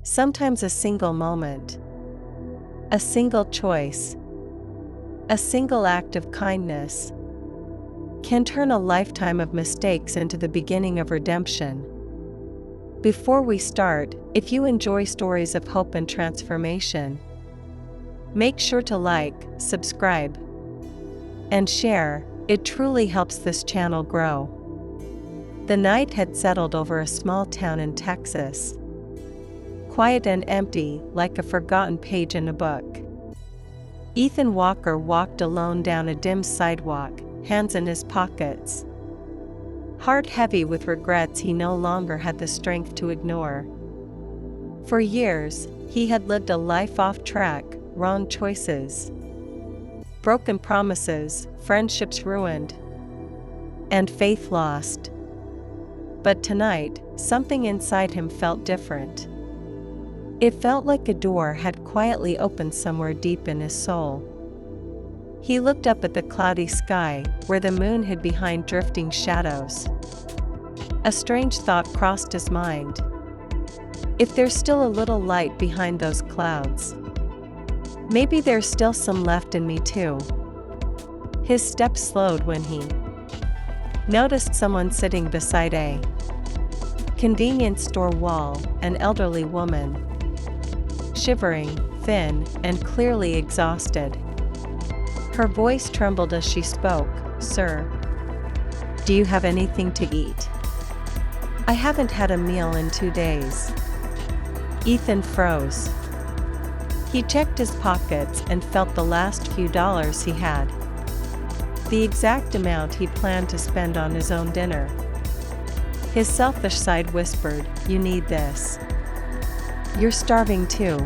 Sometimes a single moment, a single choice, a single act of kindness can turn a lifetime of mistakes into the beginning of redemption. Before we start, if you enjoy stories of hope and transformation, make sure to like, subscribe, and share. It truly helps this channel grow. The night had settled over a small town in Texas. Quiet and empty, like a forgotten page in a book. Ethan Walker walked alone down a dim sidewalk, hands in his pockets. Heart heavy with regrets he no longer had the strength to ignore. For years, he had lived a life off track, wrong choices, broken promises, friendships ruined, and faith lost. But tonight, something inside him felt different. It felt like a door had quietly opened somewhere deep in his soul. He looked up at the cloudy sky, where the moon hid behind drifting shadows. A strange thought crossed his mind. If there's still a little light behind those clouds, maybe there's still some left in me too. His steps slowed when he noticed someone sitting beside a convenience store wall, an elderly woman, shivering, thin, and clearly exhausted. Her voice trembled as she spoke. "Sir, do you have anything to eat? I haven't had a meal in 2 days." Ethan froze. He checked his pockets and felt the last few dollars he had. The exact amount he'd planned to spend on his own dinner. His selfish side whispered, "You need this. You're starving too."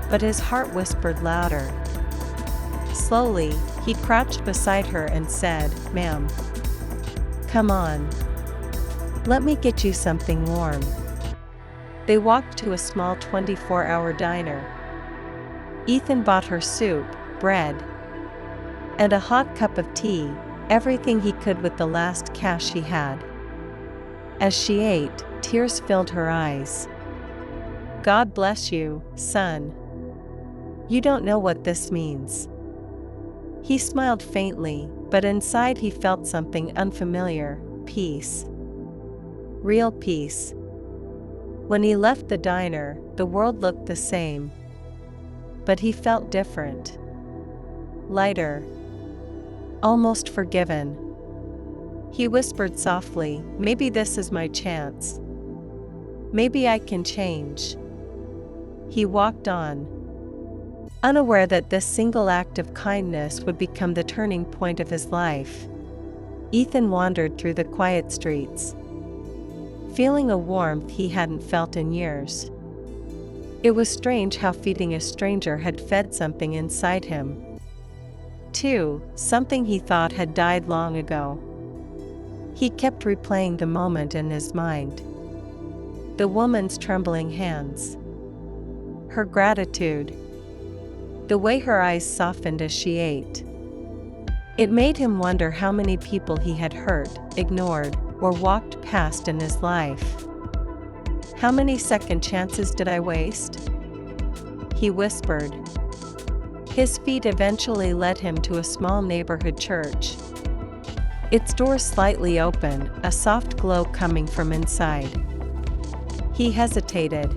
But his heart whispered louder. Slowly, he crouched beside her and said, "Ma'am, come on. Let me get you something warm." They walked to a small 24-hour diner. Ethan bought her soup, bread, and a hot cup of tea, everything he could with the last cash he had. As she ate, tears filled her eyes. "God bless you, son. You don't know what this means." He smiled faintly, but inside he felt something unfamiliar, peace. Real peace. When he left the diner, the world looked the same. But he felt different. Lighter. Almost forgiven. He whispered softly, "Maybe this is my chance. Maybe I can change." He walked on, unaware that this single act of kindness would become the turning point of his life. Ethan wandered through the quiet streets, feeling a warmth he hadn't felt in years. It was strange how feeding a stranger had fed something inside him. Too, something he thought had died long ago. He kept replaying the moment in his mind. The woman's trembling hands. Her gratitude. The way her eyes softened as she ate. It made him wonder how many people he had hurt, ignored, or walked past in his life. "How many second chances did I waste?" he whispered. His feet eventually led him to a small neighborhood church. Its doors slightly open, a soft glow coming from inside. He hesitated,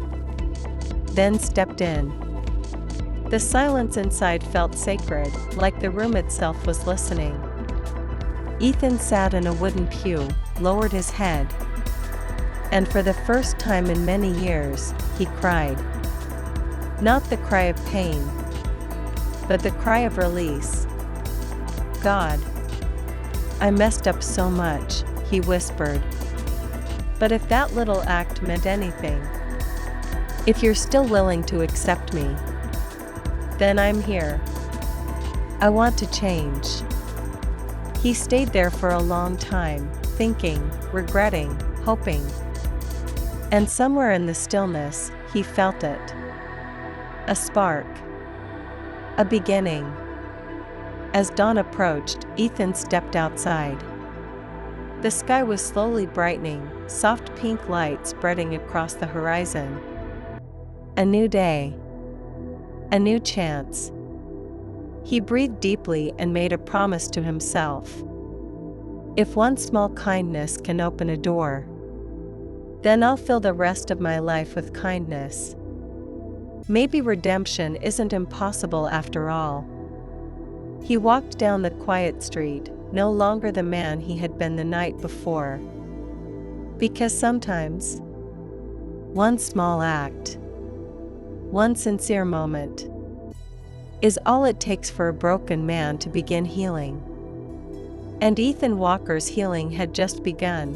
then stepped in. The silence inside felt sacred, like the room itself was listening. Ethan sat in a wooden pew, lowered his head, and for the first time in many years, he cried. Not the cry of pain, but the cry of release. "God, I messed up so much," he whispered. "But if that little act meant anything, if you're still willing to accept me, then I'm here. I want to change." He stayed there for a long time, thinking, regretting, hoping. And somewhere in the stillness, he felt it. A spark. A beginning. As dawn approached, Ethan stepped outside. The sky was slowly brightening, soft pink light spreading across the horizon. A new day. A new chance. He breathed deeply and made a promise to himself. If one small kindness can open a door, then I'll fill the rest of my life with kindness. Maybe redemption isn't impossible after all. He walked down the quiet street, no longer the man he had been the night before. Because sometimes, one small act, one sincere moment, is all it takes for a broken man to begin healing. And Ethan Walker's healing had just begun.